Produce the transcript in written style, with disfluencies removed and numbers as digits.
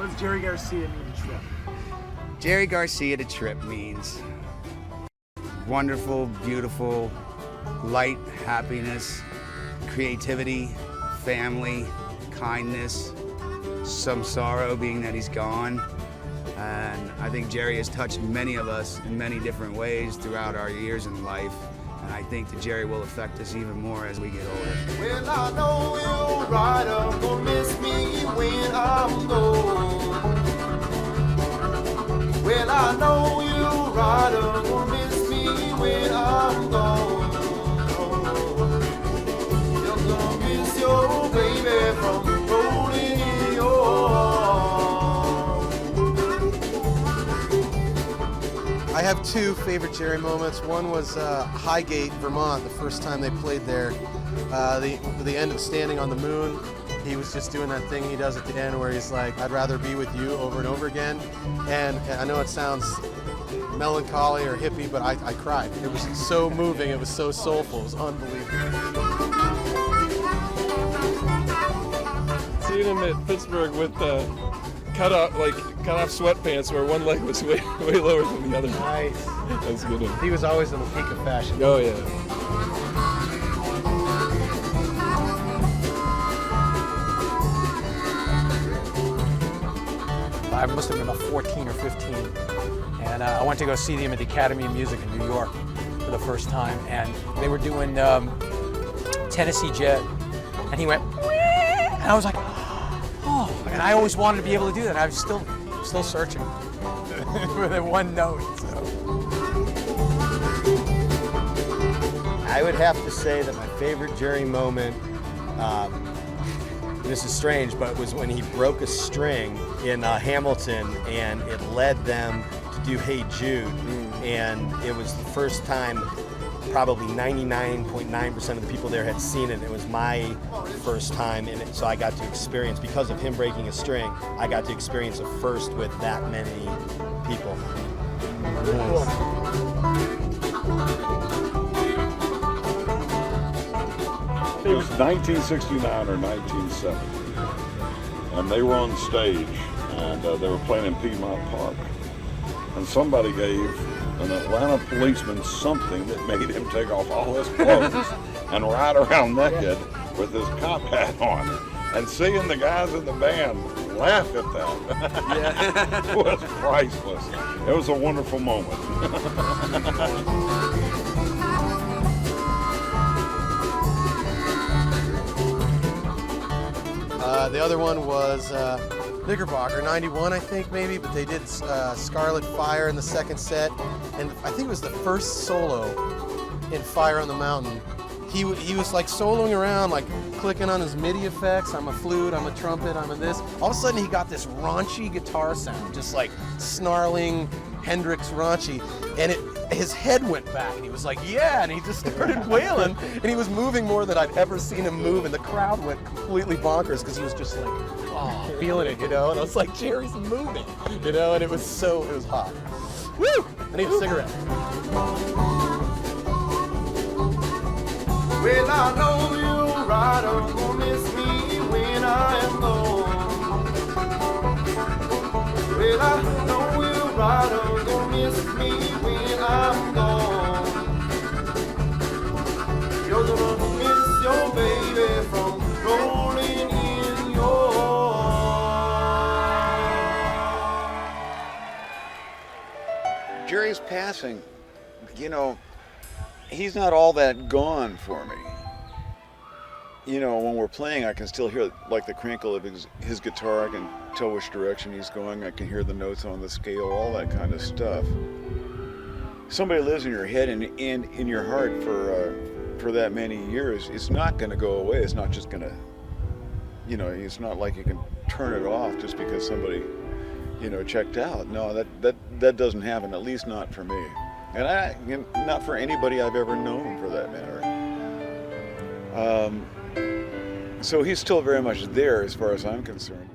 What does Jerry Garcia mean to Trip? Jerry Garcia to Trip means wonderful, beautiful, light, happiness, creativity, family, kindness, some sorrow being that he's gone. And I think Jerry has touched many of us in many different ways throughout our years in life. And I think that Jerry will affect us even more as we get older. Well, I know you're right, I'm gonna miss me when I'm gone. Well, I know you're right, I'm gonna miss me when I'm gone. You're gonna miss your baby from rolling in your arms. I have two favorite Jerry moments. One was Highgate, Vermont, the first time they played there. The end of Standing on the Moon. He was just doing that thing he does at the end where he's like, I'd rather be with you over and over again. And I know it sounds melancholy or hippie, but I cried. It was so moving, it was so soulful, it was unbelievable. Seeing him at Pittsburgh with cut off sweatpants where one leg was way lower than the other. Nice. That's a good one. He was always in the peak of fashion. Oh yeah. I must have been about 14 or 15, and I went to go see them at the Academy of Music in New York for the first time, and they were doing Tennessee Jet, and he went, and I was like, oh, and I always wanted to be able to do that. I was still searching for the one note. So. I would have to say that my favorite Jerry moment, this is strange, but it was when he broke a string in Hamilton and it led them to do Hey Jude. And it was the first time probably 99.9% of the people there had seen it. It was my first time in it, so I got to experience, because of him breaking a string, I got to experience a first with that many people. It was 1969 or 1970, and they were on stage, and they were playing in Piedmont Park, and somebody gave an Atlanta policeman something that made him take off all his clothes and ride around naked with his cop hat on. And seeing the guys in the band laugh at that was priceless. It was a wonderful moment. The other one was Knickerbocker, 91 I think maybe, but they did Scarlet Fire in the second set, and I think it was the first solo in Fire on the Mountain. He was like soloing around, like clicking on his MIDI effects. I'm a flute, I'm a trumpet, I'm a this. All of a sudden he got this raunchy guitar sound, just like snarling Hendrix raunchy, and his head went back, and he was like, yeah, and he just started wailing, and he was moving more than I'd ever seen him move, and the crowd went completely bonkers because he was just like, oh, feeling it, you know, and I was like, Jerry's moving, you know, and it was hot. Woo! I need a cigarette. Well, I know you're right, I'm gonna miss me when I am gone. Well, I know you're right, I'm gonna miss me when I'm gone. You're gonna miss your baby from rolling in your arms. Jerry's passing, you know, he's not all that gone for me. You know, when we're playing, I can still hear like the crinkle of his guitar. I can tell which direction he's going. I can hear the notes on the scale, all that kind of stuff. Somebody lives in your head and in your heart for that many years. It's not going to go away. It's not just going to, you know, it's not like you can turn it off just because somebody, you know, checked out. No, that doesn't happen, at least not for me. And not for anybody I've ever known, for that matter. So he's still very much there as far as I'm concerned.